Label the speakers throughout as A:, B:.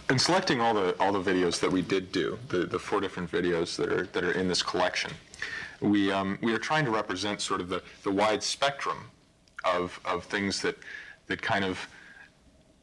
A: In selecting all the videos that we did do, the 4 different videos that are in this collection, we are trying to represent sort of the wide spectrum of things that kind of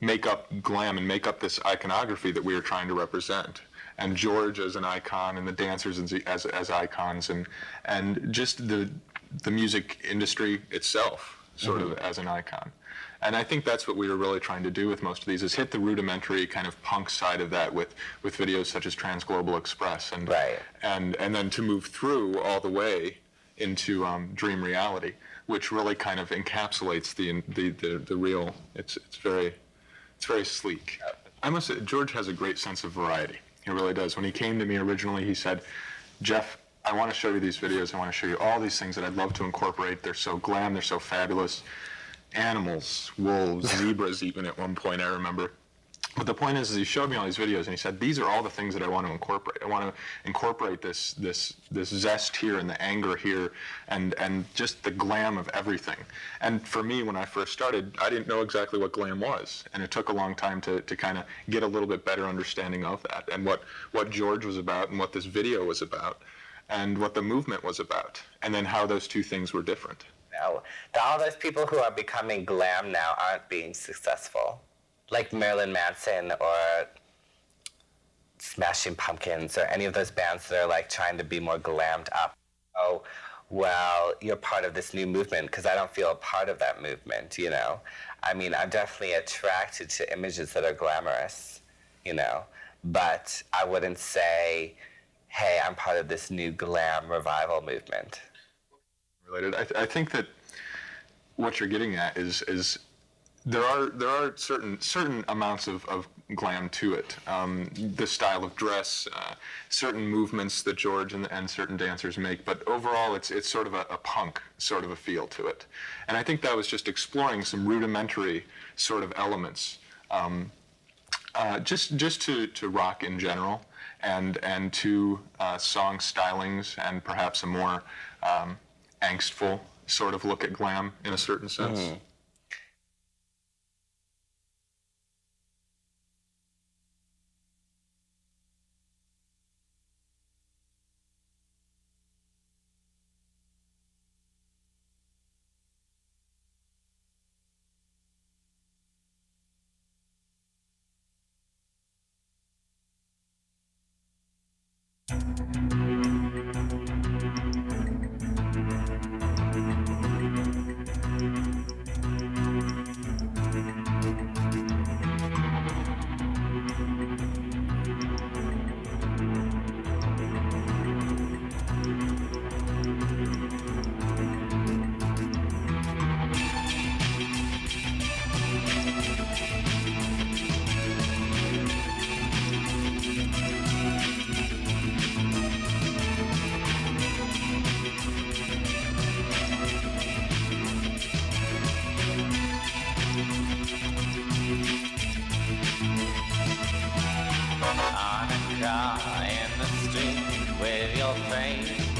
A: make up glam and make up this iconography that we are trying to represent. And George as an icon, and the dancers as icons, and just the music industry itself sort of as an icon. And I think that's what we were really trying to do with most of these, is hit the rudimentary kind of punk side of that with videos such as Transglobal Express, and and then to move through all the way into Dream Reality, which really kind of encapsulates the real. It's very sleek. I must say, George has a great sense of variety. He really does. When he came to me originally, he said, "Jeff, I want to show you these videos. I want to show you all these things that I'd love to incorporate. They're so glam. They're so fabulous. Animals, wolves, zebras, even at one point, I remember." But the point is he showed me all these videos, and he said, "These are all the things that I want to incorporate. I want to incorporate this zest here and the anger here, and just the glam of everything." And for me, when I first started, I didn't know exactly what glam was, and it took a long time to kind of get a little bit better understanding of that, and what George was about, and what this video was about, and what the movement was about, and then how those two things were different.
B: No, all those people who are becoming glam now aren't being successful, like Marilyn Manson or Smashing Pumpkins or any of those bands that are like trying to be more glammed up. Oh, well, you're part of this new movement, because I don't feel a part of that movement, you know? I mean, I'm definitely attracted to images that are glamorous, you know? But I wouldn't say, hey, I'm part of this new glam revival movement.
A: Related. I think that what you're getting at is there are certain amounts of glam to it. The style of dress, certain movements that George and certain dancers make, but overall it's sort of a punk sort of a feel to it. And I think that was just exploring some rudimentary sort of elements, just to rock in general, and to song stylings, and perhaps a more angstful sort of look at glam in a certain sense. Mm.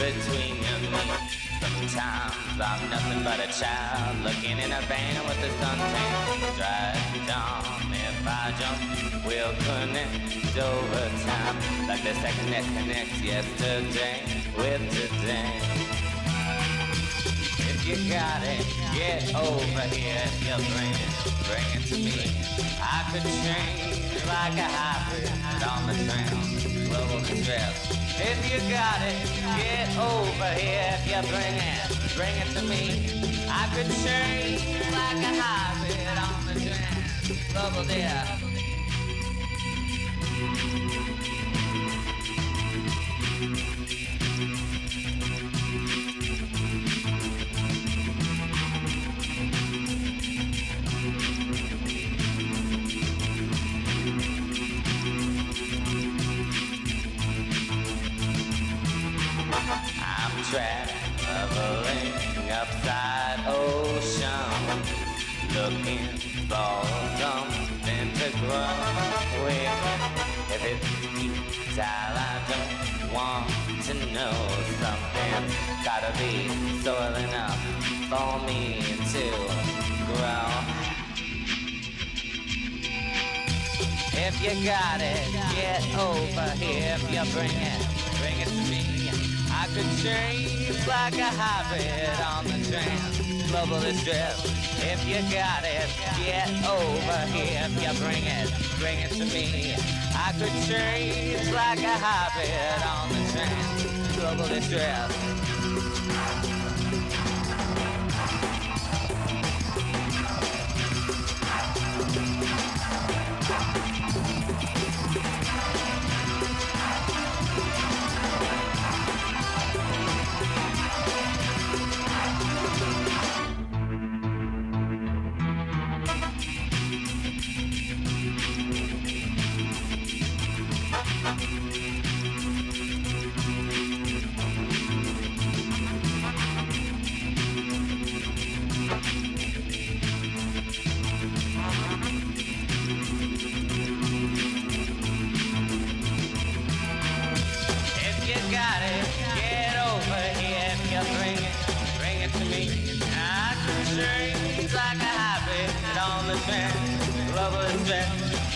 C: Between you and me, sometimes I'm nothing but a child looking in a van with the suntan. Dragged on, if I jump, we'll connect over time, like the second that connects yesterday with today. If you got it, get over here. If you bring it to me. I could change like a hybrid on the tram, global distress. If you got it, get over here. If you bring it to me. I could change like a hybrid on the tram, global dear. Traveling upside ocean, looking for something to grow with. If it's futile, I don't want to know something. Gotta be soil enough for me to grow. If you got it, get over here. If you bring it to me. I could change like a hybrid on the trans-globalist trip. If you got it, get over here. If you bring it to me. I could change like a hybrid on the trans-globalist trip.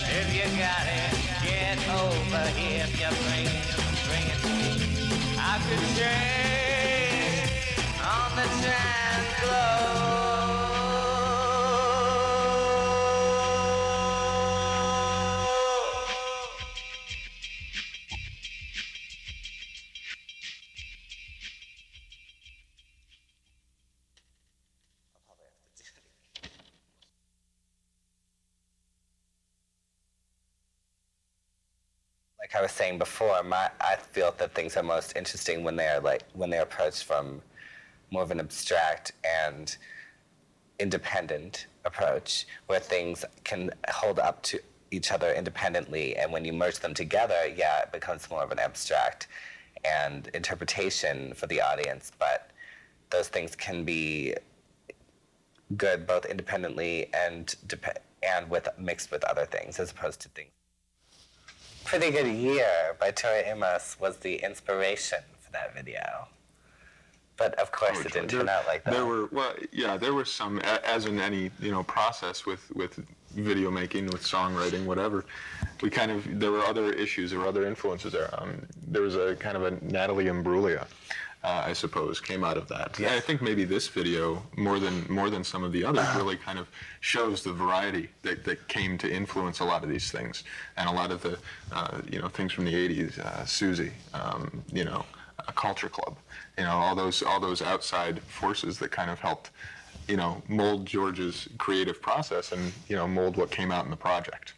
C: If you got it, get over here. If you bring it to me. I could change on the trans-globe. Like I was saying before, I feel that things are most interesting when they're approached from more of an abstract and independent approach, where things can hold up to each other independently, and when you merge them together, yeah, it becomes more of an abstract and interpretation for the audience. But those things can be good both independently and mixed with other things, as opposed to things. Pretty Good Year by Tori Amos was the inspiration for that video. But of course it didn't turn out like that.
A: There were some, as in any, process with video making, with songwriting, whatever. There were other issues, there were other influences there. There was a kind of a Natalie Imbruglia, I suppose, came out of that.
B: Yes.
A: I think maybe this video, more than some of the others, really kind of shows the variety that came to influence a lot of these things, and a lot of the things from the 80s, Susie, a Culture Club, all those outside forces that kind of helped, mold George's creative process and mold what came out in the project.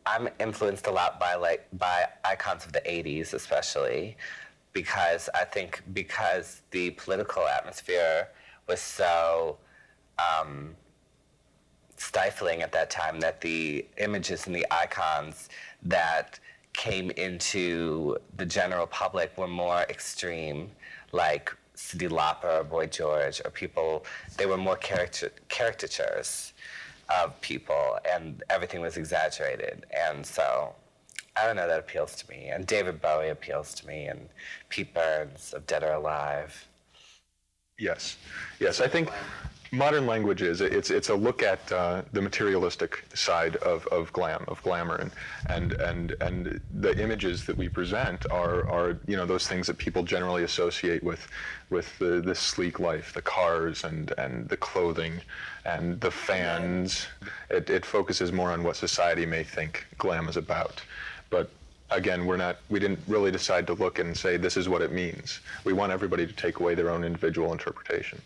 B: I'm influenced a lot by icons of the 80s, especially because I think because the political atmosphere was so stifling at that time that the images and the icons that came into the general public were more extreme, like Cyndi Lauper or Boy George, or people, they were more caricatures of people, and everything was exaggerated. And so, I don't know, that appeals to me. And David Bowie appeals to me, and Pete Burns of Dead or Alive.
A: Yes, I think modern language it's a look at the materialistic side of glamour, and the images that we present are those things that people generally associate with the sleek life, the cars and the clothing and the fans. It focuses more on what society may think glam is about, but again, we didn't really decide to look and say this is what it means. We want everybody to take away their own individual interpretation.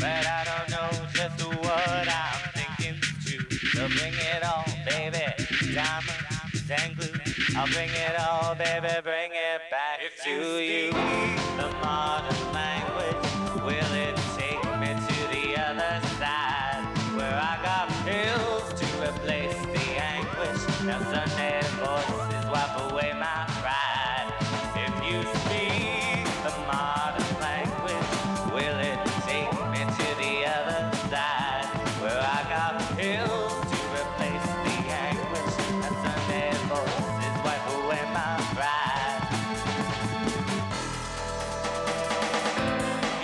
C: But I don't know just what I'm thinking to. So bring it on, baby. Diamonds and glue. I'll bring it all, baby. Bring it back to you. The modern language. Will it take me to the other side? Where I got pills to replace the anguish. Now Sunday voices wipe away my pride. If you speak the modern language, will it take me to the other side? Where I got pills to replace the anguish. And Sunday voices wipe away my pride.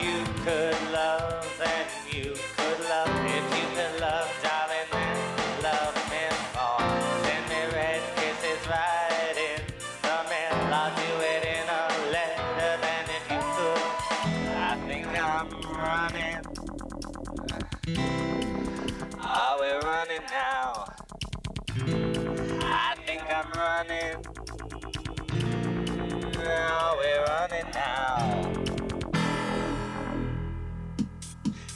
C: You could love and you could love. If you could love, darling, then love me more. Send me red kisses right in the mail. I'll do it in a letter. Then if you could, I think I'm running. Are we running now? I think I'm running. Are we running now?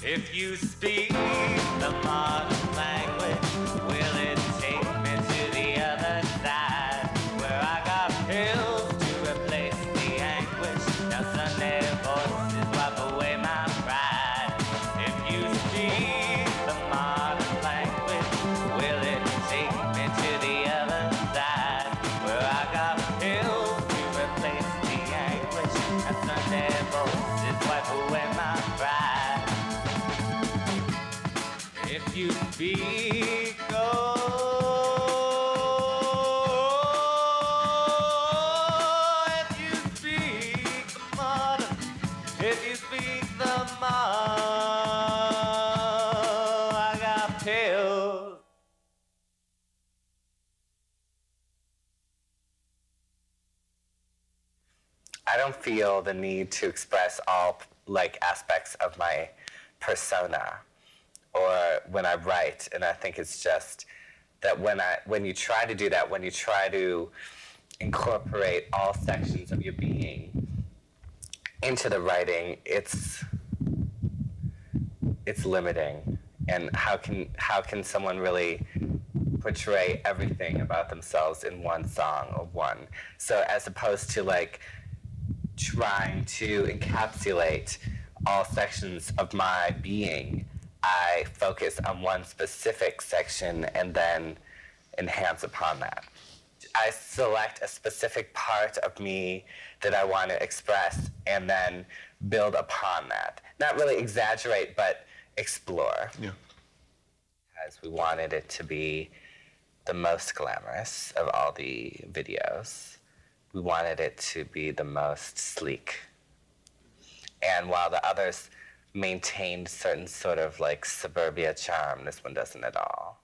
C: If you speak the modern language, will it take me to the other side? Where I got pills to replace the anguish. Now Sunday voices wipe away my pride. If you speak the modern language? Will it take me to the other side where I got pills to replace the anguish and Sunday voices wipe away my pride? If you speak, if you speak the modern, if you speak the modern, I got pills.
B: I don't feel the need to express all like aspects of my persona or when I write, and I think it's just that when you try to do that, when you try to incorporate all sections of your being into the writing, it's limiting. And how can someone really portray everything about themselves in one song or one? So as opposed to like trying to encapsulate all sections of my being, I focus on one specific section and then enhance upon that. I select a specific part of me that I want to express and then build upon that. Not really exaggerate, but explore.
A: Yeah.
B: Because we wanted it to be the most glamorous of all the videos. We wanted it to be the most sleek. And while the others maintained certain sort of like suburbia charm, this one doesn't at all.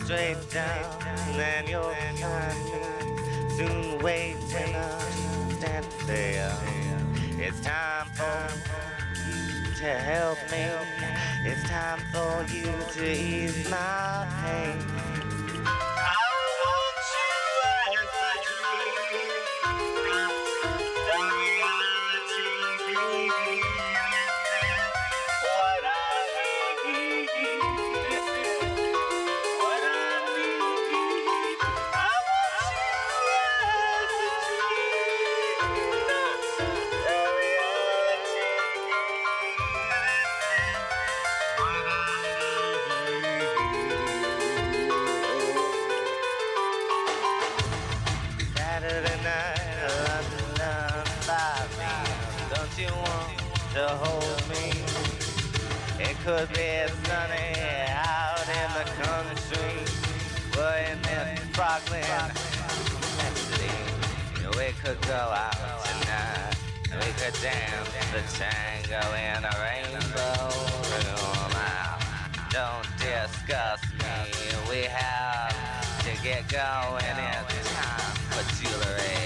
C: Straight down, and you'll find me soon waiting on stand there. It's time for you to help me. It's time for you to ease my pain. I want you as a dream, the reality, what I need. To hold me, it could be sunny out in the country, but in this sparkling city, we could go out tonight, we could dance the tango in a rainbow room. Don't discuss me, we have to get going, it's time for jewelry.